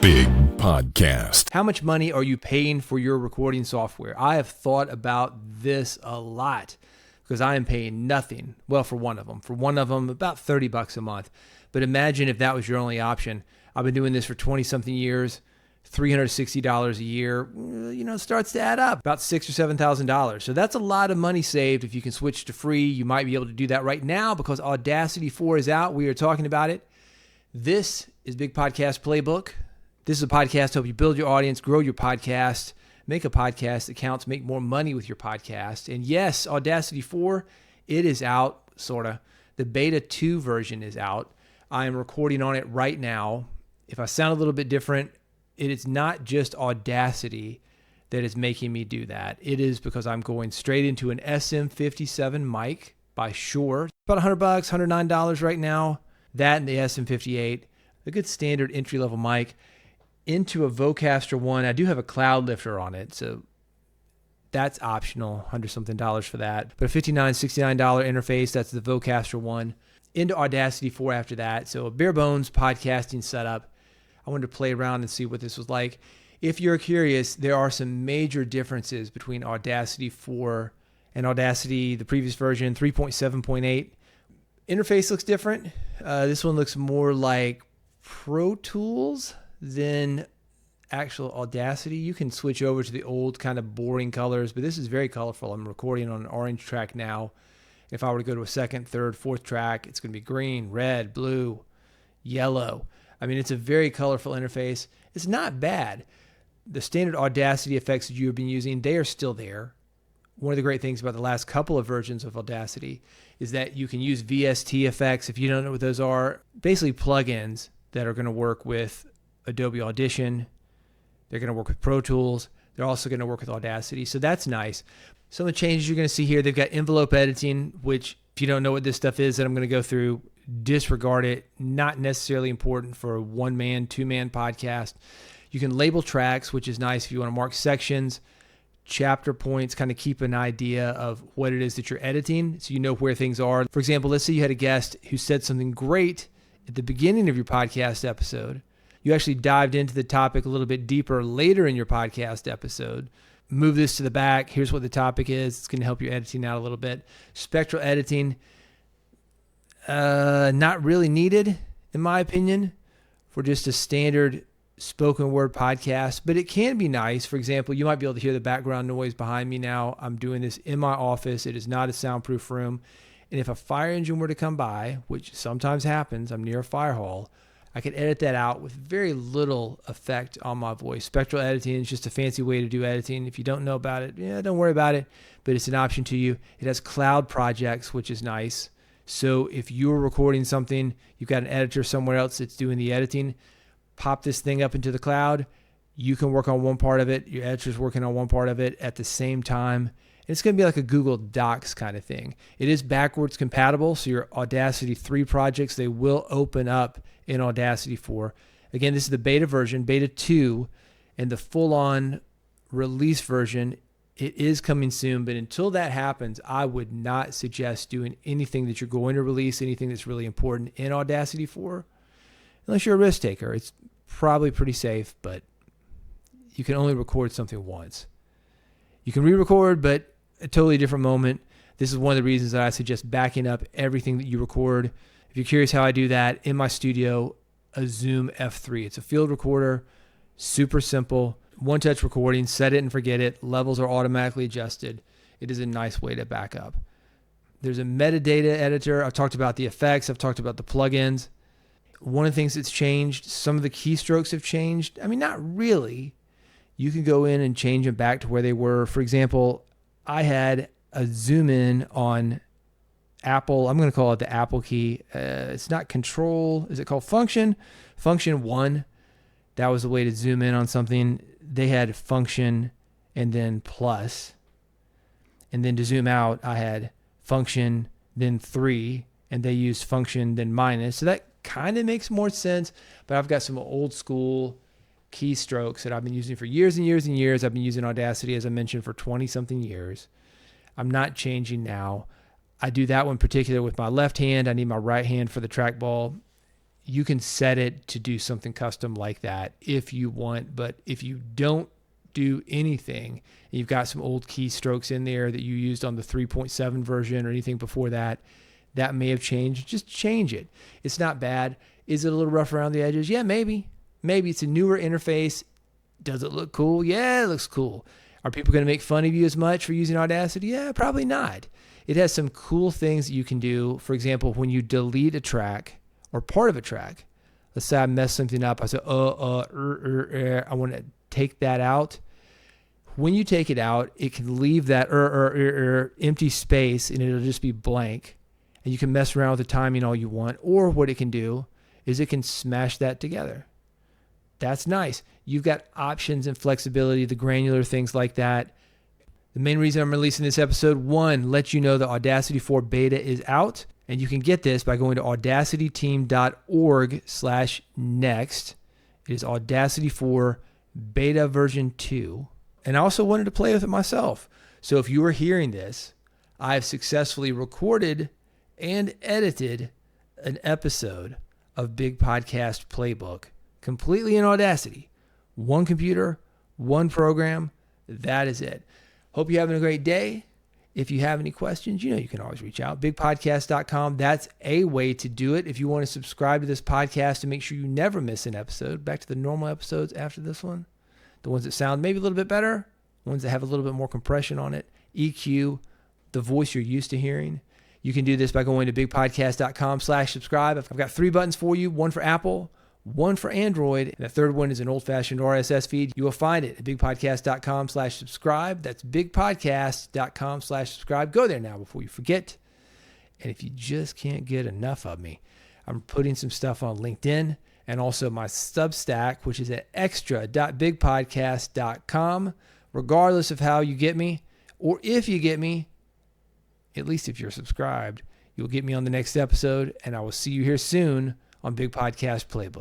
Big Podcast. How much money are you paying for your recording software? I have thought about this a lot because I am paying nothing. Well, for one of them, about $30 a month. But imagine if that was your only option. I've been doing this for 20 something years, $360 a year, it starts to add up about $6,000 or $7,000. So that's a lot of money saved. If you can switch to free, you might be able to do that right now because Audacity 4 is out. We are talking about it. This is Big Podcast Playbook. This is a podcast to help you build your audience, grow your podcast, make a podcast that counts, make more money with your podcast. And yes, Audacity 4, it is out, sort of. The beta 2 version is out. I am recording on it right now. If I sound a little bit different, it is not just Audacity that is making me do that. It is because I'm going straight into an SM57 mic by Shure. About $100, $109 right now. That and the SM58, a good standard entry-level mic, into a Vocaster 1. I do have a cloud lifter on it, so that's optional, $100-something for that. But a $59, $69 interface, that's the Vocaster 1. Into Audacity 4 after that. So a bare bones podcasting setup. I wanted to play around and see what this was like. If you're curious, there are some major differences between Audacity 4 and Audacity, the previous version, 3.7.8. Interface looks different. This one looks more like Pro Tools than actual Audacity. You can switch over to the old kind of boring colors, but this is very colorful. I'm recording on an orange track now. If I were to go to a second, third, fourth track, it's going to be green, red, blue, yellow. I mean, it's a very colorful interface. It's not bad. The standard Audacity effects that you've been using, they are still there. One of the great things about the last couple of versions of Audacity is that you can use VST effects. If you don't know what those are, basically plugins that are going to work with Adobe Audition. They're going to work with Pro Tools. They're also going to work with Audacity. So that's nice. Some of the changes you're going to see here, they've got envelope editing, which if you don't know what this stuff is that I'm going to go through, disregard it. Not necessarily important for a one-man, two-man podcast. You can label tracks, which is nice if you want to mark sections, chapter points, kind of keep an idea of what it is that you're editing so you know where things are. For example, let's say you had a guest who said something great at the beginning of your podcast episode. You actually dived into the topic a little bit deeper later in your podcast episode. Move this to the back. Here's what the topic is. It's going to help your editing out a little bit. Spectral editing, not really needed, in my opinion, for just a standard spoken word podcast, but it can be nice. For example, you might be able to hear the background noise behind me now. I'm doing this in my office. It is not a soundproof room. And if a fire engine were to come by, which sometimes happens, I'm near a fire hall, I could edit that out with very little effect on my voice. Spectral editing is just a fancy way to do editing. If you don't know about it, don't worry about it, but it's an option to you. It has cloud projects, which is nice. So if you're recording something, you've got an editor somewhere else that's doing the editing, pop this thing up into the cloud. You can work on one part of it. Your editor's working on one part of it at the same time. It's going to be like a Google Docs kind of thing. It is backwards compatible, so your Audacity 3 projects, they will open up in Audacity 4. Again, this is the beta version, beta 2, and the full-on release version, it is coming soon, but until that happens, I would not suggest doing anything that you're going to release, anything that's really important in Audacity 4, unless you're a risk taker. It's probably pretty safe, but you can only record something once. You can re-record, but a totally different moment. This is one of the reasons that I suggest backing up everything that you record. If you're curious how I do that, in my studio, a Zoom F3. It's a field recorder, super simple, one-touch recording, set it and forget it. Levels are automatically adjusted. It is a nice way to back up. There's a metadata editor. I've talked about the effects. I've talked about the plugins. One of the things that's changed, some of the keystrokes have changed. I mean, not really. You can go in and change them back to where they were. For example, I had a zoom in on Apple. I'm going to call it the Apple key. It's not control. Is it called function? Function 1. That was the way to zoom in on something. They had function and then plus. And then to zoom out, I had function, then 3. And they used function, then minus. So that kind of makes more sense. But I've got some old school keystrokes that I've been using for years and years and years. I've been using Audacity, as I mentioned, for 20 something years. I'm not changing now. I do that one in particular with my left hand. I need my right hand for the trackball. you can set it to do something custom like that if you want. But if you don't do anything, and you've got some old keystrokes in there that you used on the 3.7 version or anything before that, that may have changed. Just change it. It's not bad. Is it a little rough around the edges? Yeah, maybe. Maybe it's a newer interface. Does it look cool? Yeah, it looks cool. Are people going to make fun of you as much for using Audacity? Yeah, probably not. It has some cool things that you can do. For example, when you delete a track or part of a track, let's say I mess something up. I say, I want to take that out. When you take it out, it can leave that empty space and it'll just be blank. And you can mess around with the timing all you want. Or what it can do is it can smash that together. That's nice. You've got options and flexibility, the granular things like that. The main reason I'm releasing this episode, one, let you know the Audacity 4 beta is out. And you can get this by going to audacityteam.org/next. It is Audacity 4 beta version 2. And I also wanted to play with it myself. So if you are hearing this, I've successfully recorded and edited an episode of Big Podcast Playbook completely in Audacity. One computer, one program. That is it. Hope you're having a great day. If you have any questions, you can always reach out. bigpodcast.com. That's a way to do it. If you want to subscribe to this podcast to make sure you never miss an episode, back to the normal episodes after this one, the ones that sound maybe a little bit better, ones that have a little bit more compression on it, EQ, the voice you're used to hearing. You can do this by going to bigpodcast.com/subscribe. I've got 3 buttons for you, one for Apple, one for Android, and the third one is an old-fashioned RSS feed. You will find it at bigpodcast.com/subscribe. That's bigpodcast.com/subscribe. Go there now before you forget. And if you just can't get enough of me, I'm putting some stuff on LinkedIn and also my Substack, which is at extra.bigpodcast.com. Regardless of how you get me, or if you get me, at least if you're subscribed, you'll get me on the next episode, and I will see you here soon on Big Podcast Playbook.